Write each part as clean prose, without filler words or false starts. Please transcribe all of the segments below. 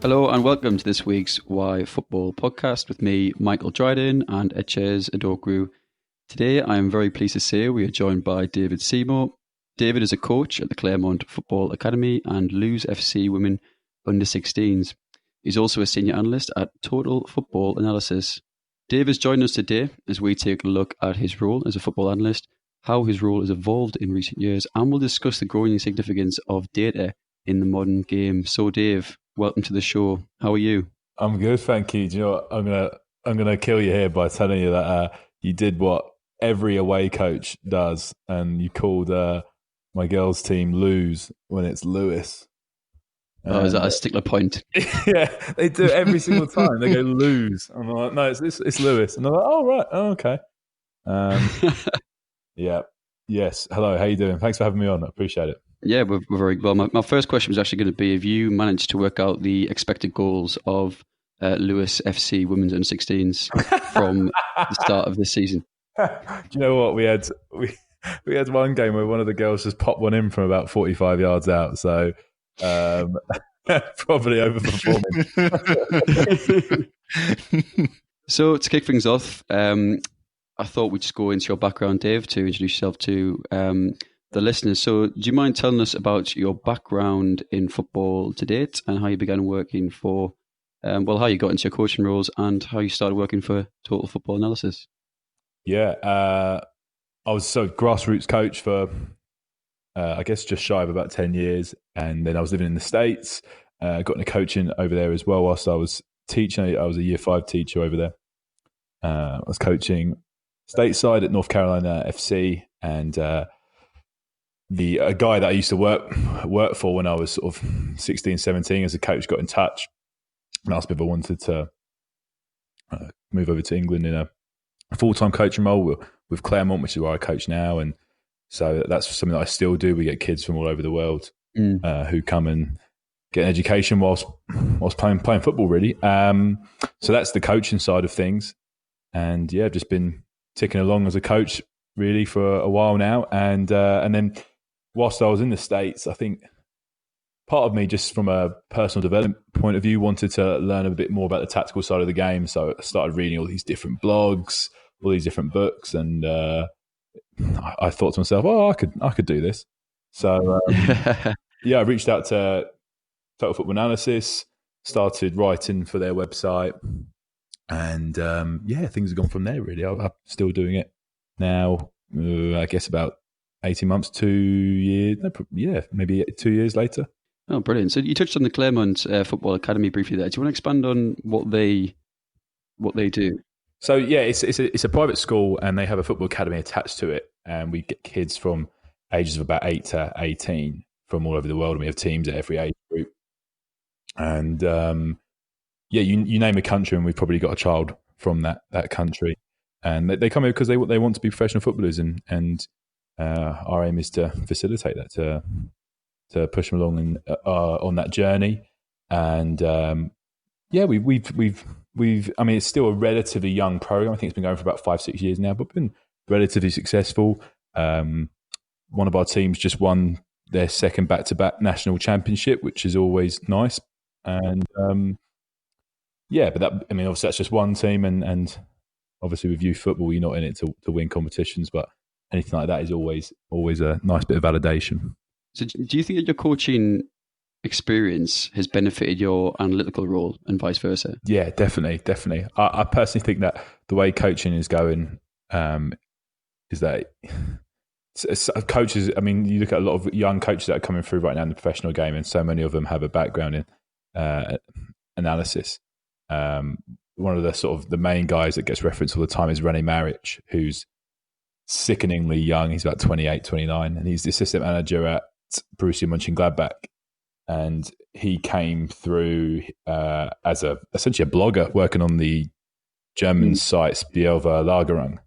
Hello and welcome to this week's Why Football podcast with me, Michael Dryden, and Eches Adogru. Today I am very pleased to say we are joined by David Seymour. David is a coach at the Claremont Football Academy and Lewes FC Women Under-16s. He's also a senior analyst at Total Football Analysis. Dave is joining us today as we take a look at his role as a football analyst, how his role has evolved in recent years, and we'll discuss the growing significance of data in the modern game. So Dave, welcome to the show. How are you? I'm good, thank you. Do you know what? I'm gonna kill you here by telling you that you did what every away coach does, and you called my girls' team Lewes when it's Lewis. Oh, is that a stickler point? Yeah, they do it every single time. They go Lewes. I'm like, no, it's Lewis. And they're like, oh right, oh, okay. Yeah, yes. Hello, how you doing? Thanks for having me on. I appreciate it. Yeah, we're very well. My first question was actually going to be: have you managed to work out the expected goals of Lewes FC Women's Under-16s from the start of this season? Do you know what we had? We had one game where one of the girls just popped one in from about 45 yards out. So probably overperforming. So to kick things off, I thought we'd just go into your background, Dave, to introduce yourself to the listeners. So do you mind telling us about your background in football to date and how you began working for, how you got into your coaching roles and how you started working for Total Football Analysis? Yeah, I was grassroots coach for, I guess, just shy of about 10 years. And then I was living in the States, got into coaching over there as well whilst I was teaching. I was a year 5 teacher over there. I was coaching stateside at North Carolina FC, and a guy that I used to work for when I was sort of 16, 17 as a coach got in touch and asked me if I wanted to move over to England in a full-time coaching role with Claremont, which is where I coach now. And so that's something that I still do. We get kids from all over the world who come and get an education whilst playing football, really. So that's the coaching side of things. And yeah, I've just been ticking along as a coach really for a while now. And then whilst I was in the States, I think part of me, just from a personal development point of view, wanted to learn a bit more about the tactical side of the game. So I started reading all these different blogs, all these different books, and I thought to myself, oh, I could do this. So yeah, I reached out to Total Football Analysis, started writing for their website, and things have gone from there, really. I'm still doing it now, I guess about 18 months, 2 years, maybe 2 years later. Oh, brilliant. So you touched on the Claremont Football Academy briefly there. Do you want to expand on what they do? So yeah, it's a private school and they have a football academy attached to it, and we get kids from ages of about 8 to 18 from all over the world, and we have teams at every age group. And you name a country and we've probably got a child from that country, and they come here because they want to be professional footballers, and our aim is to facilitate that, to push them along on that journey. And we've I mean, it's still a relatively young program. I think it's been going for about 5-6 years now, but been relatively successful. One of our teams just won their second back-to-back national championship, which is always nice. And but that, I mean, obviously that's just one team, and obviously with youth football, you're not in it to win competitions, but anything like that is always a nice bit of validation. So do you think that your coaching experience has benefited your analytical role and vice versa? Yeah, definitely. I personally think that the way coaching is going is that coaches, I mean, you look at a lot of young coaches that are coming through right now in the professional game, and so many of them have a background in analysis. One of the sort of the main guys that gets referenced all the time is René Maric, who's sickeningly young. He's about 28, 29, and he's the assistant manager at Borussia Mönchengladbach. And he came through as essentially a blogger working on the German site Spielver Lagerung,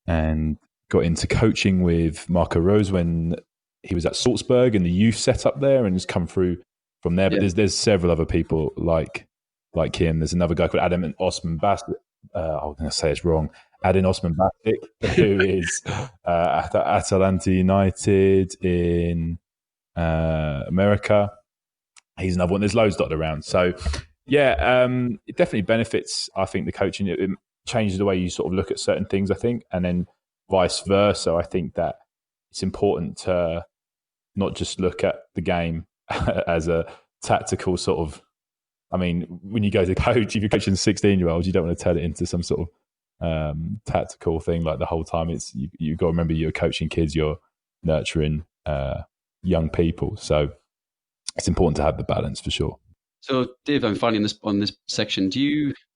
and got into coaching with Marco Rose when he was at Salzburg in the youth setup there, and has come through from there. But there's several other people like him. There's another guy called Adin Osman Basic. I'm going to say it's wrong. Adin Osman Basic, who is at Atalanta United in America. he's another one. There's loads dotted around. So, yeah, it definitely benefits, I think, the coaching. It changes the way you sort of look at certain things, I think, and then vice versa. I think that it's important to not just look at the game as a tactical sort of, I mean, when you go to coach, if you're coaching 16-year-olds, you don't want to turn it into some sort of tactical thing like the whole time. It's you've got to remember you're coaching kids, you're nurturing young people. So it's important to have the balance for sure. So, Dave, I'm finding this on this section.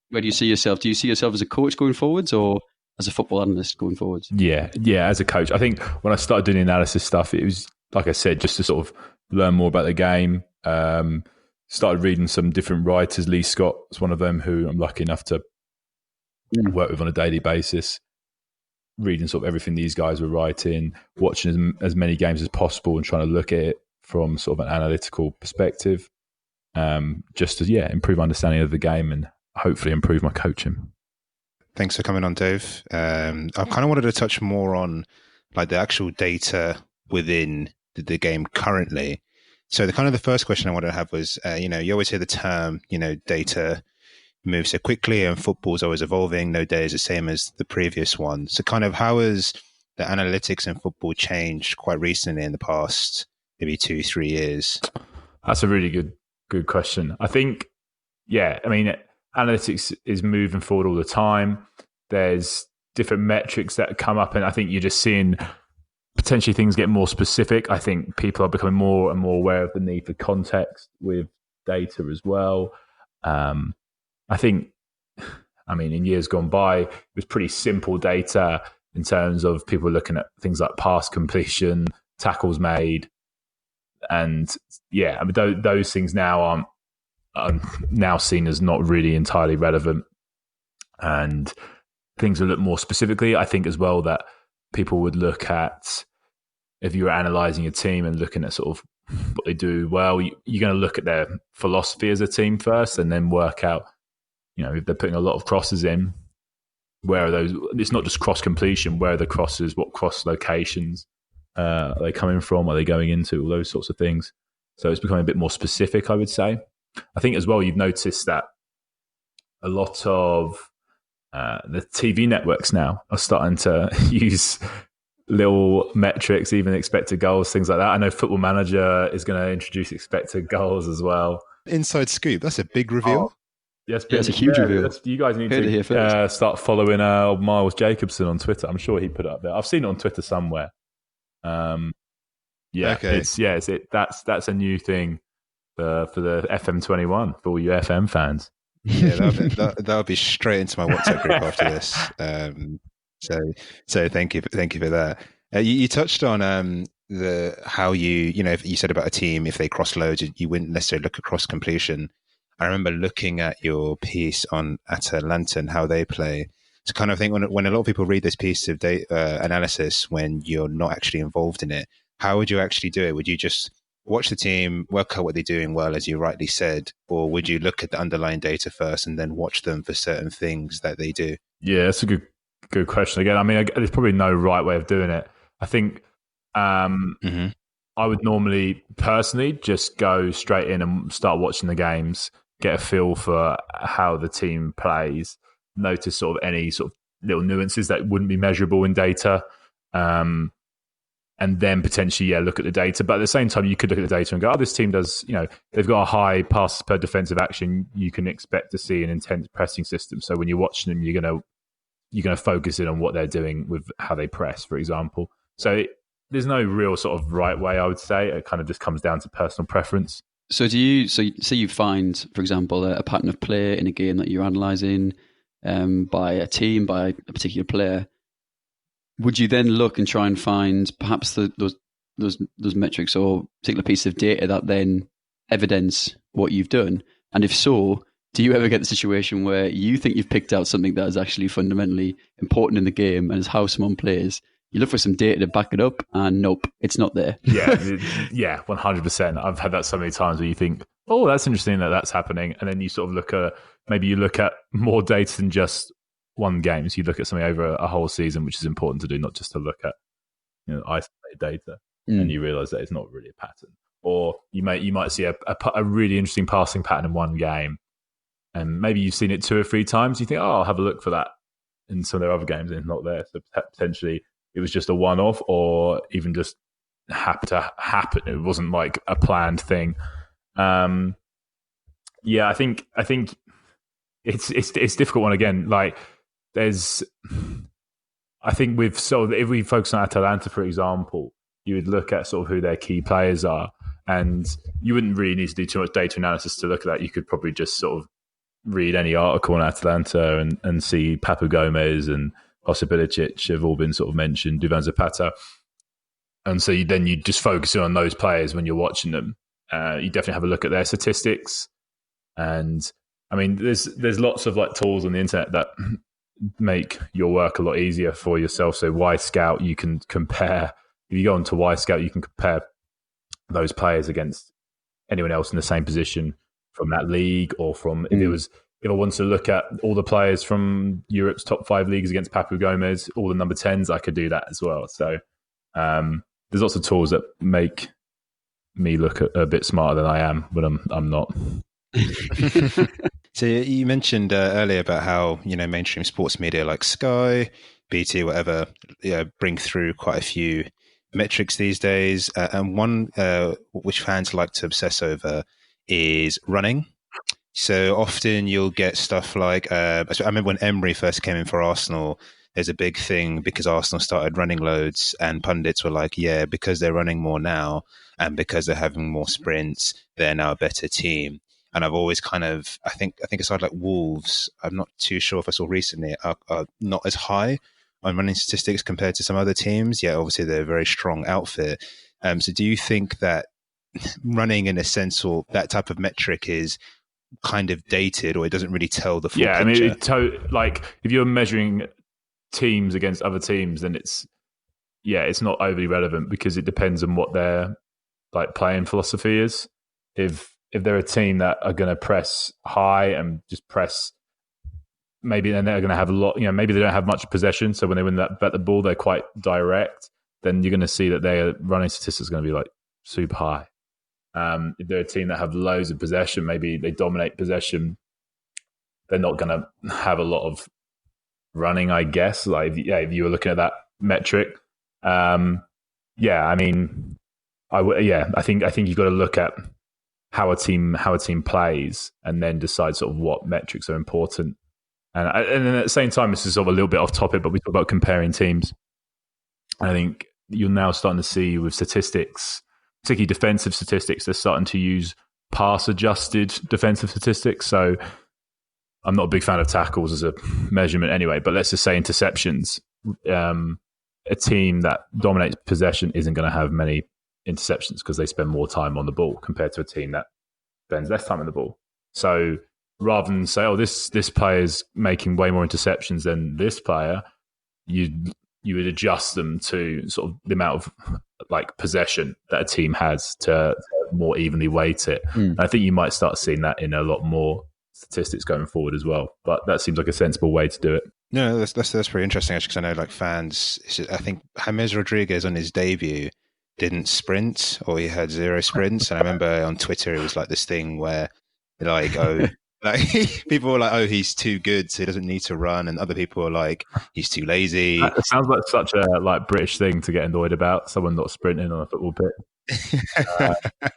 Where do you see yourself? Do you see yourself as a coach going forwards or as a football analyst going forwards? Yeah, as a coach. I think when I started doing the analysis stuff, it was, like I said, just to sort of learn more about the game. Started reading some different writers. Lee Scott is one of them who I'm lucky enough to work with on a daily basis. Reading sort of everything these guys were writing, watching as many games as possible and trying to look at it from sort of an analytical perspective. Just to, improve understanding of the game and hopefully improve my coaching. Thanks for coming on, Dave. I kind of wanted to touch more on like the actual data within the game currently. So the first question I wanted to have was, you always hear the term, data moves so quickly and football's always evolving. No day is the same as the previous one. So kind of how has the analytics in football changed quite recently in the past, maybe 2-3 years? That's a really good question. I think, analytics is moving forward all the time. There's different metrics that come up, and I think you're just seeing potentially things get more specific. I think people are becoming more and more aware of the need for context with data as well. I think, in years gone by, it was pretty simple data in terms of people looking at things like pass completion, tackles made, and those things now are now seen as not really entirely relevant, and things will look more specifically. I think as well that people would look at, if you were analysing a team and looking at sort of what they do well, you're going to look at their philosophy as a team first and then work out, if they're putting a lot of crosses in, where are those? It's not just cross completion, where are the crosses, what cross locations are they coming from, are they going into, all those sorts of things. So it's becoming a bit more specific, I would say. I think as well, you've noticed that a lot of the TV networks now are starting to use little metrics, even expected goals, things like that. I know Football Manager is going to introduce expected goals as well. Inside scoop, that's a big reveal. Yes, it's a huge reveal. You guys need to start following Miles Jacobson on Twitter. I'm sure he put it up there. I've seen it on Twitter somewhere. Okay. That's a new thing for the FM21 for all you FM fans. Yeah, that'll be straight into my WhatsApp group after this. So thank you for that. You touched on how if you said about a team, if they cross loads, you wouldn't necessarily look at cross completion. I remember looking at your piece on Atalanta and how they play. To kind of think when a lot of people read this piece of data analysis, when you're not actually involved in it, how would you actually do it? Would you just watch the team, work out what they're doing well, as you rightly said, or would you look at the underlying data first and then watch them for certain things that they do? Yeah, that's a good question. Again, there's probably no right way of doing it. I think I would normally personally just go straight in and start watching the games, get a feel for how the team plays, notice sort of any sort of little nuances that wouldn't be measurable in data. And then potentially, look at the data. But at the same time, you could look at the data and go, this team does, they've got a high passes per defensive action. You can expect to see an intense pressing system. So when you're watching them, you're going to focus in on what they're doing with how they press, for example. So there's no real sort of right way, I would say. It kind of just comes down to personal preference. So say you find, for example, a pattern of play in a game that you're analysing by a team, by a particular player. Would you then look and try and find perhaps those metrics or particular pieces of data that then evidence what you've done? And if so, do you ever get the situation where you think you've picked out something that is actually fundamentally important in the game and is how someone plays? You look for some data to back it up, and nope, it's not there. Yeah, 100%. I've had that so many times where you think, oh, that's interesting that that's happening, and then you sort of look at more data than just one game. So you look at something over a whole season, which is important to do, not just to look at isolated data, and you realise that it's not really a pattern. or you might see a really interesting passing pattern in one game, and maybe you've seen it 2 or 3 times. You think, oh, I'll have a look for that in some of their other games, and it's not there. So potentially it was just a one-off, or even just happened to happen. It wasn't like a planned thing. I think it's a difficult one again. Like there's, I think if we focus on Atalanta, for example, you would look at sort of who their key players are, and you wouldn't really need to do too much data analysis to look at that. You could probably just sort of read any article on Atalanta and see Papu Gomez and Osibilicic have all been sort of mentioned, Duvan Zapata. And so then you just focus on those players when you're watching them. You definitely have a look at their statistics. And I mean, there's lots of like tools on the internet that make your work a lot easier for yourself. So Y-Scout, you can compare. If you go onto Y-Scout, you can compare those players against anyone else in the same position from that league, or from if I want to look at all the players from Europe's top 5 leagues against Papu Gomez, all the number 10s, I could do that as well. So there's lots of tools that make me look a bit smarter than I am, but I'm not. So you mentioned earlier about how mainstream sports media like Sky, BT, whatever, bring through quite a few metrics these days, and one which fans like to obsess over is running. So often you'll get stuff like I remember when Emery first came in for Arsenal, there's a big thing because Arsenal started running loads, and pundits were like, yeah, because they're running more now and because they're having more sprints, they're now a better team. And I've always kind of, I think a side like Wolves, I'm not too sure if I saw recently, are not as high on running statistics compared to some other teams. Yeah, obviously they're a very strong outfit. So do you think that running in a sense, or that type of metric, is kind of dated, or it doesn't really tell the full picture? I mean, like if you're measuring teams against other teams, then it's not overly relevant, because it depends on what their like playing philosophy is. If they're a team that are going to press high and just press, maybe then they're going to have a lot, maybe they don't have much possession, so when they win the ball, they're quite direct, then you're going to see that their running statistics are going to be like super high. If they're a team that have loads of possession, maybe they dominate possession, they're not going to have a lot of running, I guess. Like, if you were looking at that metric, I mean, I think you've got to look at how a team plays, and then decide sort of what metrics are important. And then at the same time, this is sort of a little bit off topic, but we talk about comparing teams. I think you're now starting to see with statistics, particularly defensive statistics, they're starting to use pass-adjusted defensive statistics. So I'm not a big fan of tackles as a measurement anyway, but let's just say interceptions. A team that dominates possession isn't going to have many interceptions because they spend more time on the ball compared to a team that spends less time on the ball. So rather than say, oh, this player is making way more interceptions than this player, you would adjust them to sort of the amount of like possession that a team has to more evenly weight it. And I think you might start seeing that in a lot more statistics going forward as well. But that seems like a sensible way to do it. No, that's pretty interesting, actually, because I know like fans, I think James Rodriguez on his debut didn't sprint, or he had 0 sprints. And I remember on Twitter it was like this thing where like, like people were like, oh, he's too good, so he doesn't need to run, and other people were like, he's too lazy. It sounds like such a like British thing to get annoyed about, someone not sprinting on a football pitch.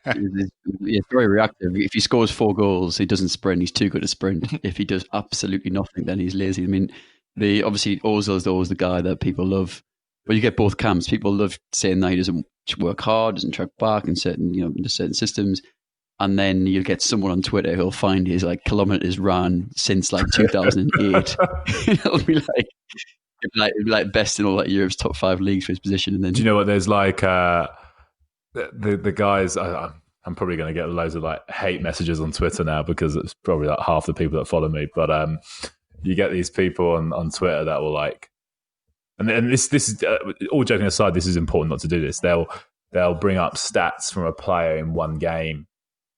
It's very reactive. If he scores 4 goals, he doesn't sprint, he's too good to sprint. If he does absolutely nothing, then he's lazy. I mean, obviously Ozil is always the guy that people love, but you get both camps. People love saying that he doesn't work hard, doesn't track back in certain systems. And then you'll get someone on Twitter who'll find his like kilometers ran since like 2008. It'll be like best in all like Europe's top 5 leagues for his position. And then, do you know what? There's like the guys. I'm probably going to get loads of like hate messages on Twitter now, because it's probably like half the people that follow me. But you get these people on Twitter that will like, and this is all joking aside. This is important not to do this. They'll bring up stats from a player in one game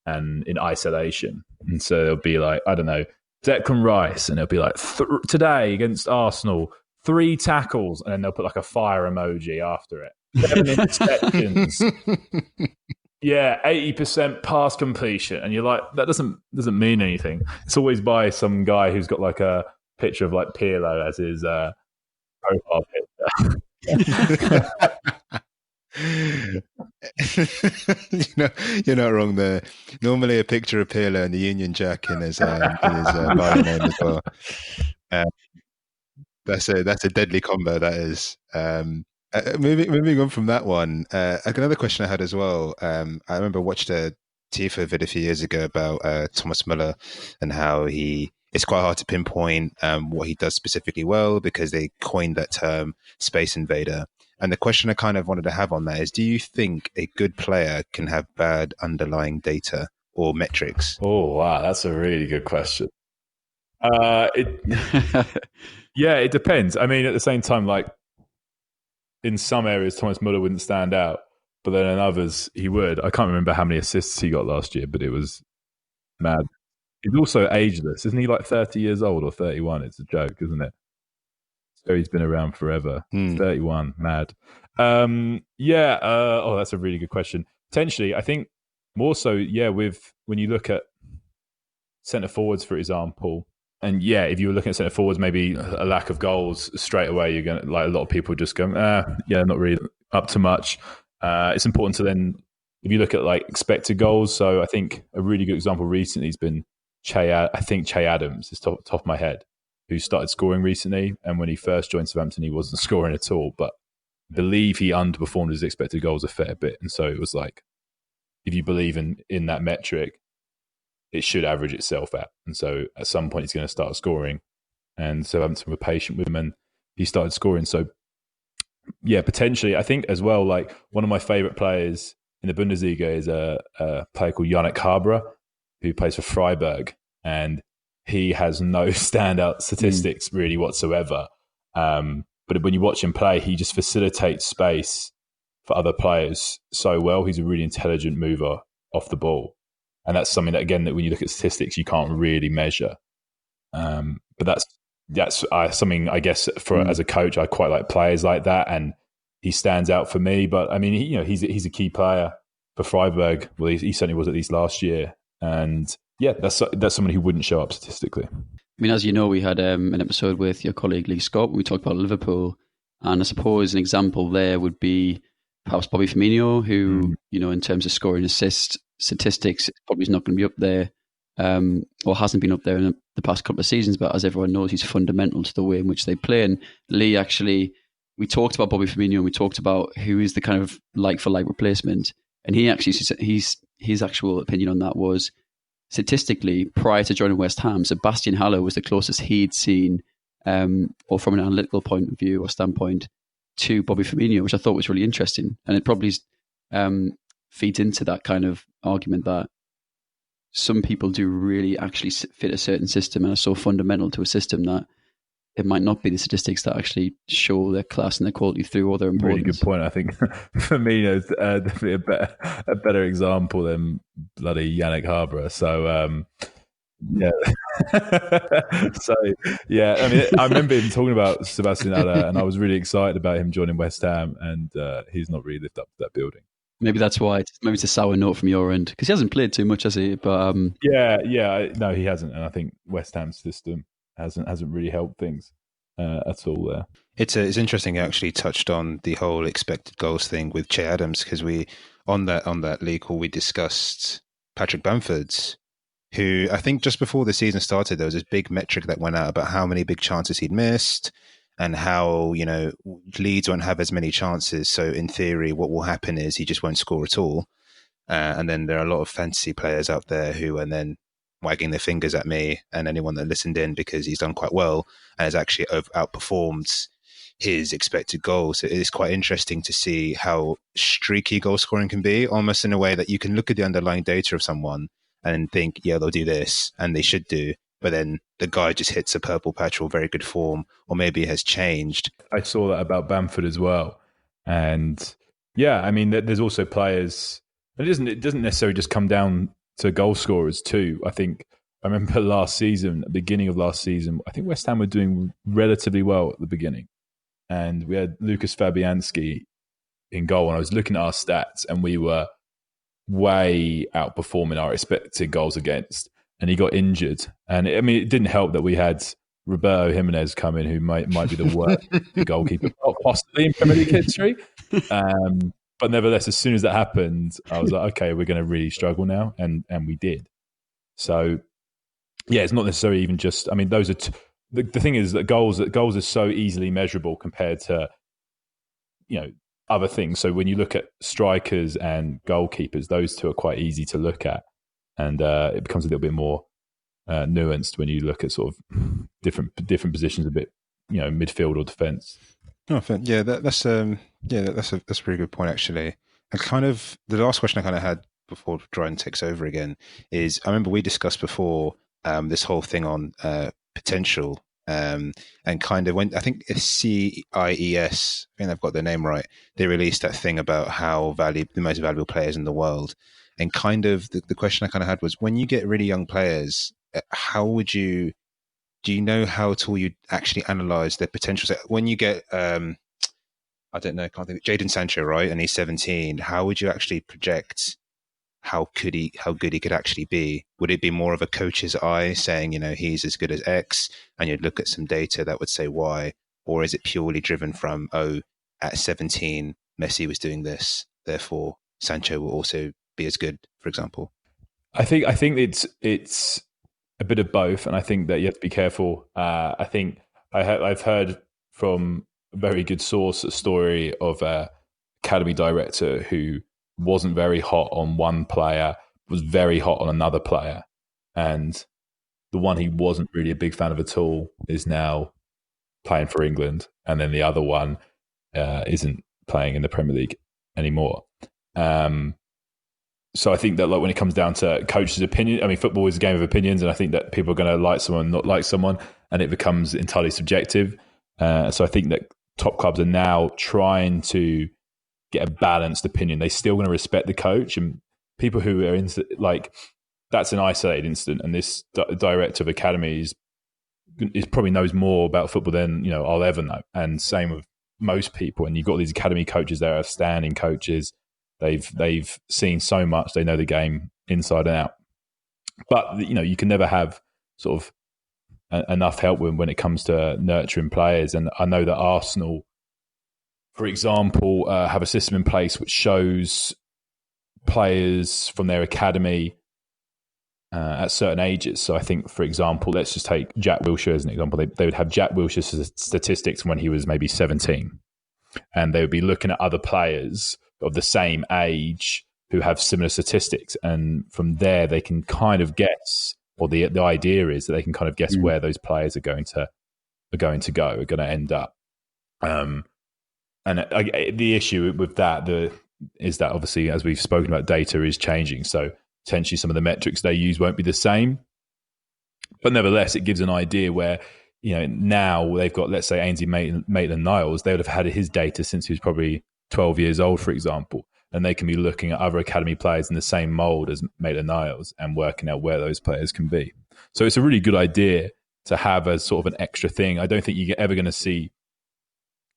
and in isolation. And so they'll be like, I don't know, Declan Rice, and it'll be like, today against Arsenal, 3 tackles, and then they'll put like a fire emoji after it. 7 interceptions. Yeah, 80% pass completion, and you're like, that doesn't mean anything. It's always by some guy who's got like a picture of like Pirlo as his profile picture. You're not wrong there. Normally, a picture of Pirlo and the Union Jack in his bio name as well. That's a deadly combo. That is. Moving on from that one, another question I had as well. I remember I watched a TIFO vid a few years ago about Thomas Muller and how it's quite hard to pinpoint what he does specifically well because they coined that term space invader. And the question I kind of wanted to have on that is, do you think a good player can have bad underlying data or metrics? Oh, wow. That's a really good question. Yeah, it depends. I mean, at the same time, like in some areas, Thomas Muller wouldn't stand out, but then in others, he would. I can't remember how many assists he got last year, but it was mad. He's also ageless. Isn't he like 30 years old or 31? It's a joke, isn't it? So he's been around forever. 31, mad. That's a really good question. Potentially, I think more so, with when you look at centre forwards, for example, and if you were looking at centre forwards, maybe a lack of goals straight away, you're going to, like a lot of people just go, not really up to much. It's important to then, if you look at like expected goals. So I think a really good example recently has been Che Adams, is top of my head, who started scoring recently. And when he first joined Southampton, he wasn't scoring at all, but I believe he underperformed his expected goals a fair bit. And so it was like, if you believe in that metric, it should average itself out. And so at some point, he's going to start scoring. And Southampton were patient with him and he started scoring. So, potentially, I think as well, like one of my favourite players in the Bundesliga is a player called Yannick Habre, who plays for Freiburg. And he has no standout statistics really whatsoever. But when you watch him play, he just facilitates space for other players so well. He's a really intelligent mover off the ball. And that's something that, again, that when you look at statistics, you can't really measure. But that's something, I guess, as a coach, I quite like players like that. And he stands out for me. But I mean, he's a key player for Freiburg. Well, he certainly was at least last year. And that's someone who wouldn't show up statistically. I mean, as you know, we had an episode with your colleague Lee Scott when we talked about Liverpool. And I suppose an example there would be perhaps Bobby Firmino, who, in terms of scoring assist statistics, probably is not going to be up there, or hasn't been up there in the past couple of seasons. But as everyone knows, he's fundamental to the way in which they play. And Lee, actually, we talked about Bobby Firmino and we talked about who is the kind of like-for-like replacement. And he actually, his actual opinion on that was, statistically, prior to joining West Ham, Sebastian Haller was the closest he'd seen, or from an analytical point of view or standpoint, to Bobby Firmino, which I thought was really interesting. And it probably feeds into that kind of argument that some people do really actually fit a certain system and are so fundamental to a system that it might not be the statistics that actually show their class and their quality through all their importance. Really good point. I think Firmino's definitely a better example than bloody Yannick Habre. So, I mean, I remember him talking about Sebastian Haller, and I was really excited about him joining West Ham, and he's not really lived up to that building. Maybe that's why. Maybe it's a sour note from your end because he hasn't played too much, has he? But no, he hasn't, and I think West Ham's system hasn't really helped things at all there. It's interesting. You actually touched on the whole expected goals thing with Che Adams because we on that league call we discussed Patrick Bamford's, who I think just before the season started there was this big metric that went out about how many big chances he'd missed and how Leeds won't have as many chances. So in theory, what will happen is he just won't score at all. And then there are a lot of fantasy players out there who are then wagging their fingers at me and anyone that listened in because he's done quite well and has actually outperformed his expected goals. So it is quite interesting to see how streaky goal scoring can be, almost in a way that you can look at the underlying data of someone and think, yeah, they'll do this and they should do. But then the guy just hits a purple patch or very good form, or maybe has changed. I saw that about Bamford as well. And I mean, there's also players, it doesn't necessarily just come down to goal scorers too. I think I remember beginning of last season, I think West Ham were doing relatively well at the beginning. And we had Lucas Fabianski in goal. And I was looking at our stats and we were way outperforming our expected goals against, and he got injured. And it didn't help that we had Roberto Jimenez come in, who might be the worst goalkeeper possibly in Premier League history. But nevertheless, as soon as that happened, I was like, okay, we're going to really struggle now, and we did. So yeah, it's not necessarily even just. I mean, those are the thing is that goals are so easily measurable compared to other things. So when you look at strikers and goalkeepers, those two are quite easy to look at, and it becomes a little bit more nuanced when you look at sort of different positions, a bit midfield or defence. Oh, yeah, that's a pretty good point actually. And kind of the last question I kind of had before Dryden takes over again is, I remember we discussed before this whole thing on potential. And kind of when I think it's CIES, I think I've got their name right, they released that thing about how the most valuable players in the world. And kind of the question I kind of had was, when you get really young players, do you know how at all you actually analyze their potential? So when you get, I don't know, I can't think, Jadon Sancho, right? And he's 17. How would you actually project how good he could actually be? Would it be more of a coach's eye saying, he's as good as X, and you'd look at some data that would say Y? Or is it purely driven from, at 17, Messi was doing this, therefore Sancho will also be as good, for example? I think it's a bit of both, and I think that you have to be careful. I think I've heard from a very good source a story of a academy director who wasn't very hot on one player, was very hot on another player, and the one he wasn't really a big fan of at all is now playing for England, and then the other one isn't playing in the Premier League anymore. So I think that when it comes down to coach's opinion, football is a game of opinions, and I think that people are going to like someone, not like someone, and it becomes entirely subjective. So I think that top clubs are now trying to get a balanced opinion. They're still going to respect the coach, and people who are that's an isolated incident, and this director of academies is probably knows more about football than I'll ever know. And same with most people. And you've got these academy coaches that are standing coaches. They've seen so much. They know the game inside and out. But you can never have sort of enough help when it comes to nurturing players. And I know that Arsenal, for example, have a system in place which shows players from their academy at certain ages. So I think, for example, let's just take Jack Wilshere as an example. They would have Jack Wilshere's statistics when he was maybe 17. And they would be looking at other players of the same age who have similar statistics. And from there, they can kind of guess, or the idea is that they can kind of guess where those players are going to end up. And the issue with that is that obviously, as we've spoken about, data is changing. So potentially some of the metrics they use won't be the same. But nevertheless, it gives an idea where, now they've got, let's say, Ainsley Maitland-Niles. They would have had his data since he was probably 12 years old, for example. And they can be looking at other academy players in the same mould as Maitland-Niles and working out where those players can be. So it's a really good idea to have as sort of an extra thing. I don't think you're ever going to see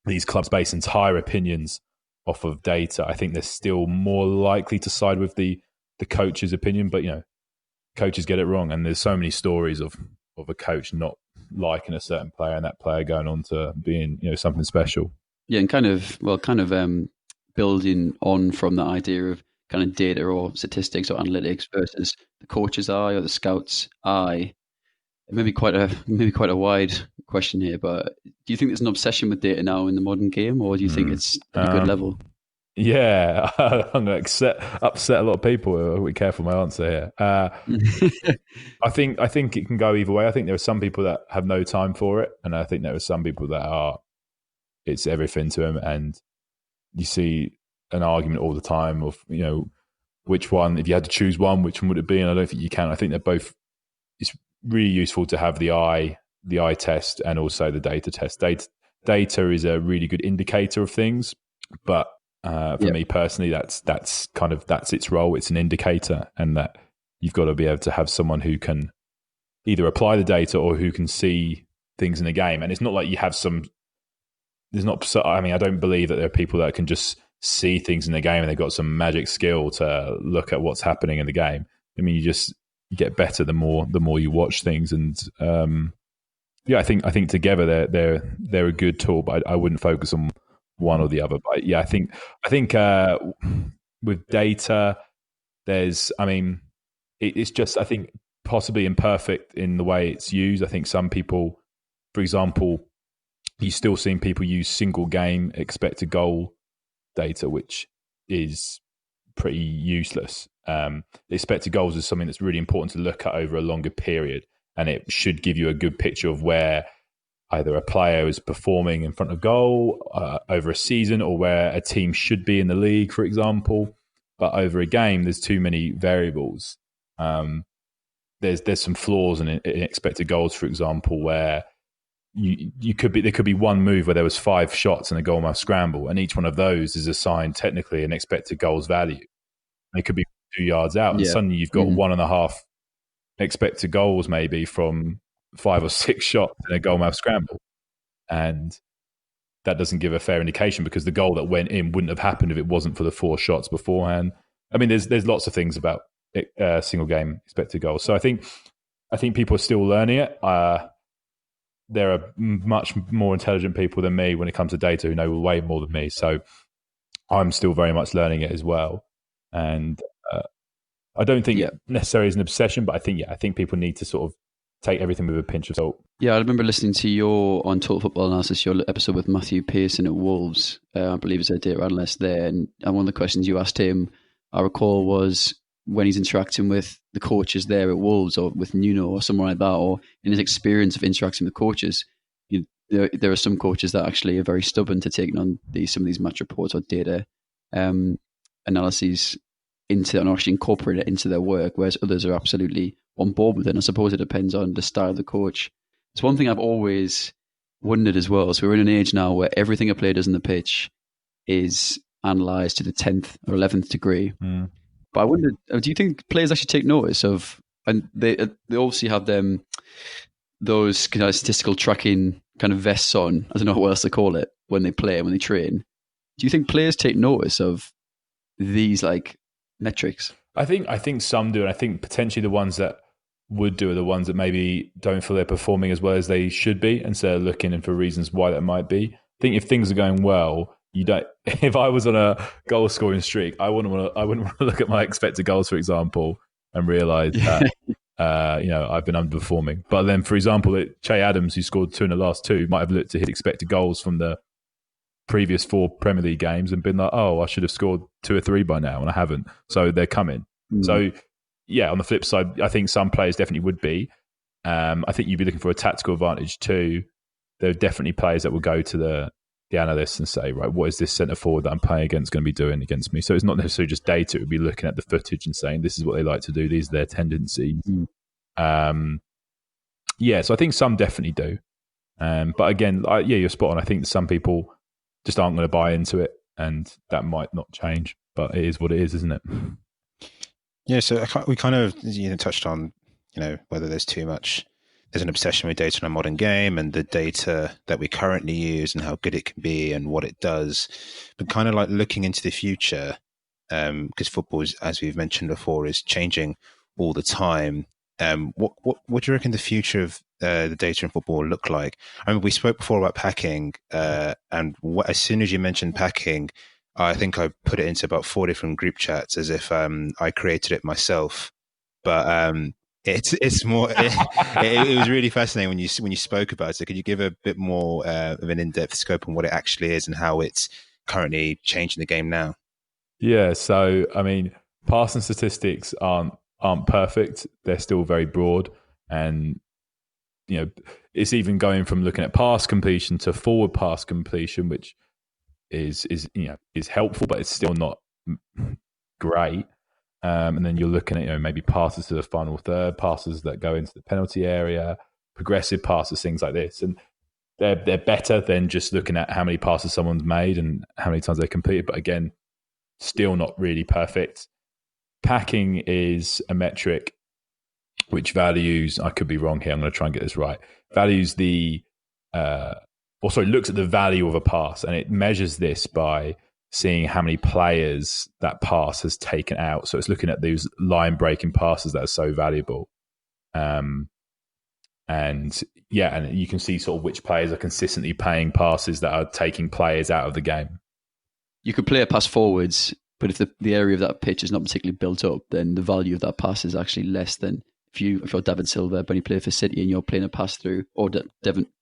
these clubs base entire opinions off of data. I think they're still more likely to side with the coach's opinion, but coaches get it wrong, and there's so many stories of a coach not liking a certain player and that player going on to being something special. Yeah, and kind of building on from that idea of kind of data or statistics or analytics versus the coach's eye or the scout's eye. It may be quite a wide question here, but do you think there's an obsession with data now in the modern game, or do you think it's at a good level? Yeah, I'm going to upset a lot of people. I'll be careful my answer here. I think it can go either way. I think there are some people that have no time for it, and I think there are some people that it's everything to them. And you see an argument all the time of which one, if you had to choose one, which one would it be? And I don't think you can. I think they're both. It's really useful to have the eye test and also the data test. Data is a really good indicator of things, but for me personally, that's its role. It's an indicator, and that you've got to be able to have someone who can either apply the data or who can see things in the game. And it's not like you have some. There's not. I don't believe that there are people that can just see things in the game and they've got some magic skill to look at what's happening in the game. I mean, you just get better the more you watch things. And I think together they're a good tool, but I wouldn't focus on one or the other. But yeah, I think with data, it's just, I think, possibly imperfect in the way it's used. I think some people, for example, you're still seeing people use single game expected goal data, which is pretty useless. Expected goals is something that's really important to look at over a longer period, and it should give you a good picture of where either a player is performing in front of goal over a season, or where a team should be in the league, for example. But over a game, there's too many variables. There's some flaws in expected goals, for example, where there could be one move where there was 5 shots and a goal mouth scramble, and each one of those is assigned technically an expected goals value. They could be 2 yards out, and suddenly you've got 1.5 expected goals maybe from 5 or 6 shots in a goal mouth scramble, and that doesn't give a fair indication, because the goal that went in wouldn't have happened if it wasn't for the 4 shots beforehand. I mean, there's lots of things about single game expected goals. So I think people are still learning it. There are much more intelligent people than me when it comes to data who know way more than me. So I'm still very much learning it as well. And I don't think necessarily is an obsession, but I think people need to sort of take everything with a pinch of salt. Yeah, I remember listening to your on Total Football Analysis, your episode with Matthew Pearson at Wolves. I believe he's a data analyst there. And one of the questions you asked him, I recall, was when he's interacting with the coaches there at Wolves, or with Nuno or somewhere like that, or in his experience of interacting with coaches, there are some coaches that actually are very stubborn to taking on some of these match reports or data analyses into and actually incorporate it into their work, whereas others are absolutely on board with it. And I suppose it depends on the style of the coach. It's one thing I've always wondered as well. So we're in an age now where everything a player does on the pitch is analysed to the 10th or 11th degree. Mm. But I wondered, do you think players actually take notice of, and they obviously have those kind of statistical tracking kind of vests on, I don't know what else to call it, when they play, when they train. Do you think players take notice of these like metrics? I think some do, and I think potentially the ones that would do are the ones that maybe don't feel they're performing as well as they should be, and so looking for reasons why that might be. I think if things are going well, you don't. If I was on a goal scoring streak, I wouldn't want to look at my expected goals, for example, and realise that I've been underperforming. But then, for example, Che Adams, who scored 2 in the last 2, might have looked at his expected goals from the previous 4 Premier League games and been like, oh, I should have scored 2 or 3 by now, and I haven't. So they're coming. Mm. So yeah, on the flip side, I think some players definitely would be. I think you'd be looking for a tactical advantage too. There are definitely players that will go to the analysts and say, right, what is this centre forward that I'm playing against going to be doing against me? So it's not necessarily just data. It would be looking at the footage and saying, this is what they like to do. These are their tendencies. Mm. So I think some definitely do. But again, you're spot on. I think some people just aren't going to buy into it, and that might not change, but it is what it is, isn't it? Yeah, so we kind of touched on, whether there's an obsession with data in a modern game, and the data that we currently use and how good it can be and what it does, but kind of like looking into the future, because football, as we've mentioned before, is changing all the time. What do you reckon the future of the data in football will look like? I mean, we spoke before about packing, and as soon as you mentioned packing, I think I put it into about 4 different group chats as if I created it myself. But it's more. It was really fascinating when you spoke about it. Could you give a bit more of an in-depth scope on what it actually is and how it's currently changing the game now? Yeah. So I mean, passing statistics aren't perfect. They're still very broad, and it's even going from looking at pass completion to forward pass completion, which is helpful, but it's still not great. And then you're looking at maybe passes to the final third, passes that go into the penalty area, progressive passes, things like this, and they're better than just looking at how many passes someone's made and how many times they completed. But again, still not really perfect. Packing is a metric which values, I could be wrong here, I'm going to try and get this right, values looks at the value of a pass, and it measures this by seeing how many players that pass has taken out. So it's looking at those line-breaking passes that are so valuable. And you can see sort of which players are consistently paying passes that are taking players out of the game. You could play a pass forwards, but if the area of that pitch is not particularly built up, then the value of that pass is actually less than if you're David Silva, but you play for City and you're playing a pass through, or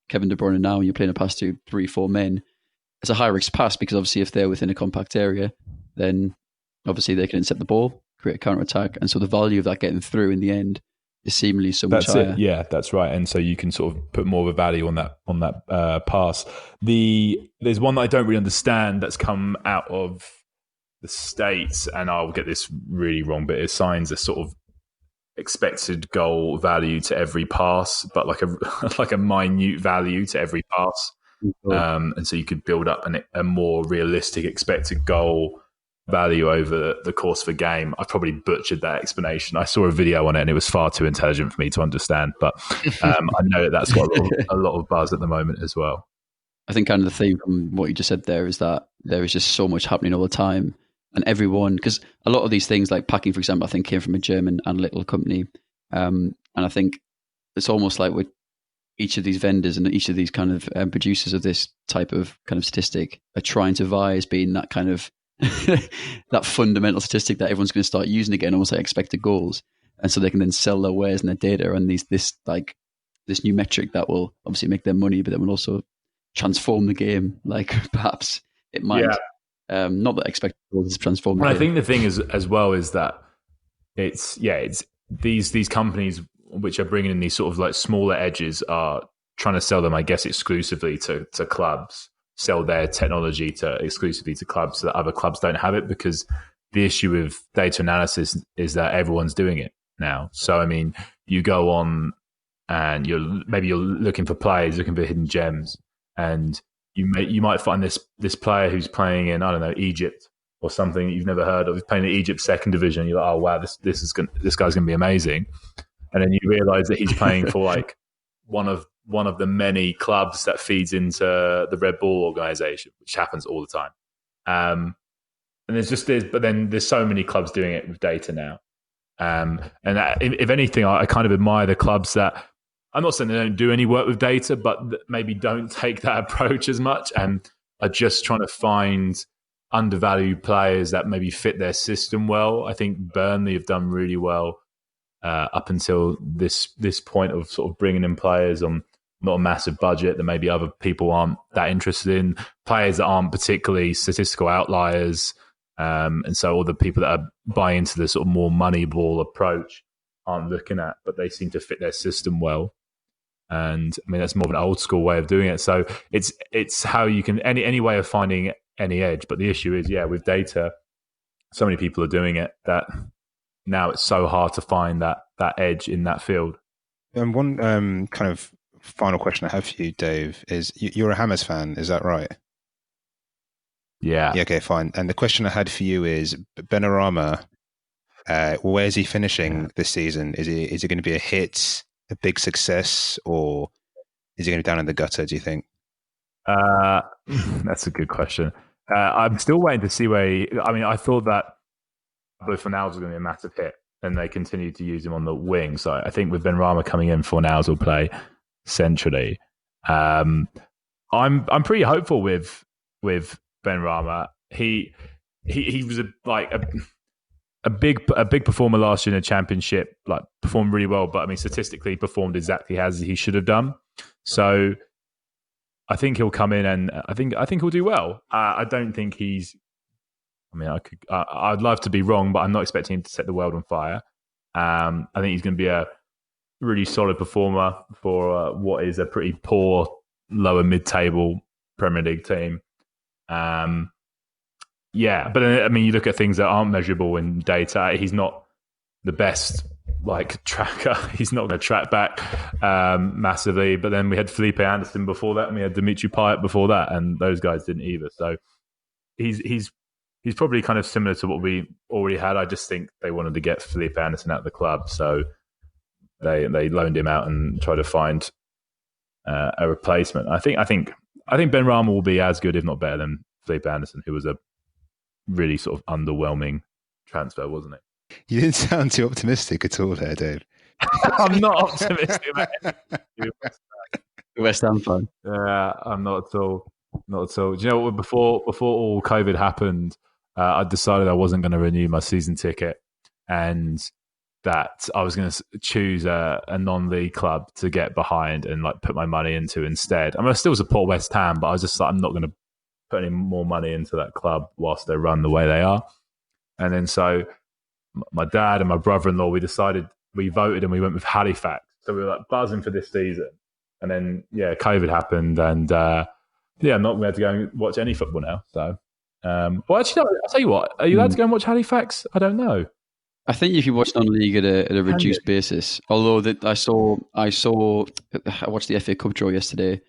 Kevin De Bruyne now, and you're playing a pass through 3-4 men. It's a high risk pass because obviously if they're within a compact area, then obviously they can intercept the ball, create a counter attack, and so the value of that getting through in the end is seemingly so much higher. Yeah, that's right. And so you can sort of put more of a value on that pass. There's one that I don't really understand that's come out of the States, and I'll get this really wrong, but it assigns a sort of expected goal value to every pass, but like a minute value to every pass. And so you could build up a more realistic expected goal value over the course of a game. I probably butchered that explanation. I saw a video on it and it was far too intelligent for me to understand, but I know that's got a lot of buzz at the moment as well. I think kind of the theme from what you just said there is that there is just so much happening all the time, and everyone, because a lot of these things like packing, for example, I think came from a German analytical company, and I think it's almost like with each of these vendors and each of these kind of producers of this type of kind of statistic are trying to vie as being that kind of that fundamental statistic that everyone's going to start using again, almost like expected goals, and so they can then sell their wares and their data and this new metric that will obviously make them money, but that will also transform the game. Like perhaps it might. Not that expected goals is transform the game. I think the thing is as well is that it's these companies which are bringing in these sort of like smaller edges are trying to sell them, I guess, exclusively to clubs. Sell their technology exclusively to clubs so that other clubs don't have it, because the issue with data analysis is that everyone's doing it now. So, I mean, you go on and you're looking for players, looking for hidden gems, and you might find this player who's playing in, I don't know, Egypt or something that you've never heard of. He's playing in Egypt's second division. You're like, oh wow, this guy's going to be amazing. And then you realize that he's playing for like one of the many clubs that feeds into the Red Bull organization, which happens all the time. And but then there's so many clubs doing it with data now. And if anything, I kind of admire the clubs that, I'm not saying they don't do any work with data, but maybe don't take that approach as much and are just trying to find undervalued players that maybe fit their system well. I think Burnley have done really well up until this point of sort of bringing in players on not a massive budget that maybe other people aren't that interested in, players that aren't particularly statistical outliers. And so all the people that are buying into the sort of more money ball approach aren't looking at, but they seem to fit their system well. And I mean, that's more of an old school way of doing it. So it's how you can, any way of finding any edge. But the issue is, with data, so many people are doing it that now it's so hard to find that edge in that field. And one kind of final question I have for you, Dave, is you're a Hammers fan, is that right? Yeah. Okay, fine. And the question I had for you is, Benrahma, where's he finishing this season? Is it going to be a hit, a big success, or is he going to be down in the gutter, do you think? That's a good question. I'm still waiting to see where I thought that Fornals was going to be a massive hit, and they continued to use him on the wing. So I think with Benrahma coming in, Fornals will play centrally. I'm pretty hopeful with Benrahma. He was a big performer last year in the championship, like performed really well, but I mean statistically performed exactly as he should have done. So I think he'll come in and I think he'll do well. I don't think he's, I'd love to be wrong, but I'm not expecting him to set the world on fire. I think he's going to be a really solid performer for what is a pretty poor lower mid-table Premier League team. But I mean, you look at things that aren't measurable in data. He's not the best tracker. He's not going to track back massively. But then we had Felipe Anderson before that, and we had Dimitri Payet before that, and those guys didn't either. So he's probably kind of similar to what we already had. I just think they wanted to get Felipe Anderson out of the club, so they loaned him out and tried to find a replacement. I think Benrahma will be as good, if not better, than Felipe Anderson, who was a really sort of underwhelming transfer, wasn't it? You didn't sound too optimistic at all there, Dave. I'm not optimistic about it. West Ham fan. I'm not at all. Not at all. Do you know what? Before all COVID happened, I decided I wasn't going to renew my season ticket, and that I was going to choose a non-league club to get behind and like put my money into instead. I mean, I still support West Ham, but I was just like, I'm not going to put any more money into that club whilst they run the way they are. And then so my dad and my brother-in-law, we voted and we went with Halifax. So we were like buzzing for this season. And then, COVID happened and, I'm not going to go and watch any football now. So, well, actually, I'll tell you what, are you allowed to go and watch Halifax? I don't know. I think you can watch non-league at a reduced basis. Although that I watched the FA Cup draw yesterday,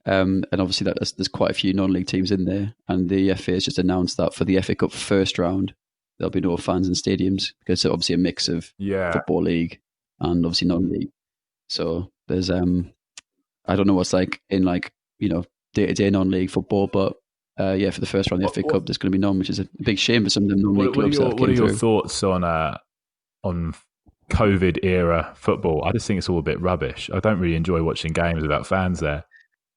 and obviously there's quite a few non-league teams in there, and the FA has just announced that for the FA Cup first round there'll be no fans in stadiums because it's obviously a mix of football league and obviously non-league. So there's I don't know what's like in day-to-day non-league football, but for the first round of the FA Cup, there's going to be none, which is a big shame for some of the non-league clubs. What are your thoughts on COVID era football? I just think it's all a bit rubbish. I don't really enjoy watching games without fans there.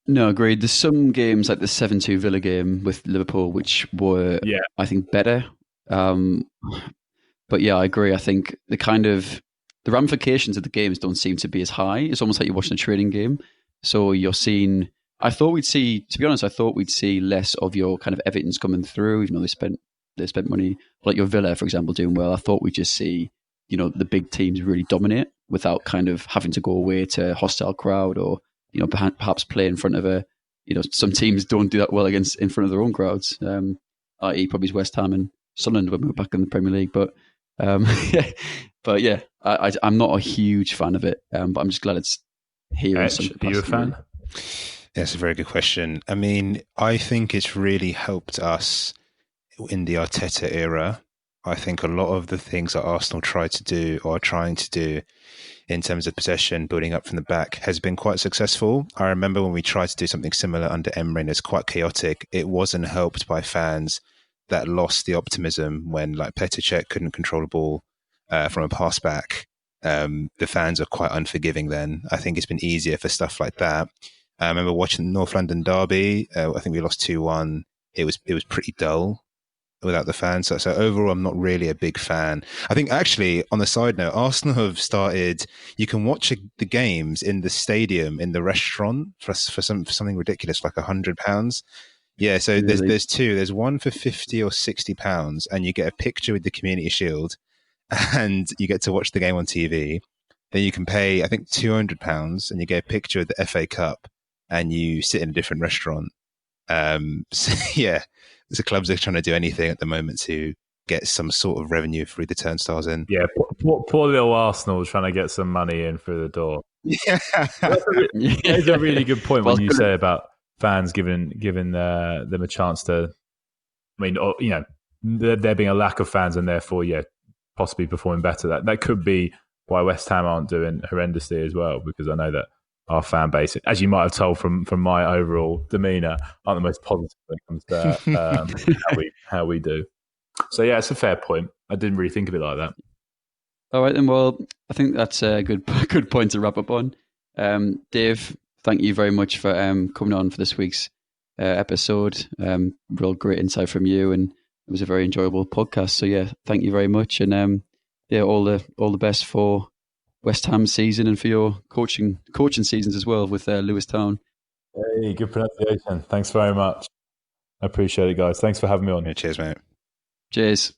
No, agreed. There's some games like the 7-2 Villa game with Liverpool, which were, I think, better. But yeah, I agree. I think the ramifications of the games don't seem to be as high. It's almost like you're watching a training game. So you're seeing... I thought we'd see less of your kind of Evertons coming through, even though they spent money. Like your Villa, for example, doing well. I thought we'd just see, the big teams really dominate without kind of having to go away to a hostile crowd or, perhaps play in front of some teams don't do that well in front of their own crowds. I.e. probably West Ham and Sunderland when we were back in the Premier League. But I'm not a huge fan of it, but I'm just glad it's here. Are you a fan? That's a very good question. I mean, I think it's really helped us in the Arteta era. I think a lot of the things that Arsenal tried to do or are trying to do in terms of possession, building up from the back, has been quite successful. I remember when we tried to do something similar under Emery, and it's quite chaotic. It wasn't helped by fans that lost the optimism when, like, Petr Cech couldn't control the ball from a pass back. The fans are quite unforgiving then. I think it's been easier for stuff like that. I remember watching the North London derby. I think we lost 2-1. It was pretty dull without the fans. So overall, I'm not really a big fan. I think actually, on the side note, Arsenal have started. You can watch the games in the stadium in the restaurant for something ridiculous, like £100. Yeah. So really? there's two. There's one for £50 or £60, and you get a picture with the Community Shield, and you get to watch the game on TV. Then you can pay, I think, £200, and you get a picture of the FA Cup. And you sit in a different restaurant. The clubs are trying to do anything at the moment to get some sort of revenue through the turnstiles in. Yeah, poor little Arsenal trying to get some money in through the door. Yeah, that's a really good point when you say about fans giving them a chance to. I mean, there being a lack of fans and therefore, possibly performing better. That could be why West Ham aren't doing horrendously as well, because I know that our fan base, as you might have told from my overall demeanour, aren't the most positive when it comes to how we do. So yeah, it's a fair point. I didn't really think of it like that. All right, then. Well, I think that's a good point to wrap up on. Dave, thank you very much for coming on for this week's episode. Real great insight from you, and it was a very enjoyable podcast. So yeah, thank you very much, and all the best for West Ham season and for your coaching seasons as well with Lewis Town. Hey, good pronunciation. Thanks very much. I appreciate it, guys. Thanks for having me on. Yeah, cheers, mate. Cheers.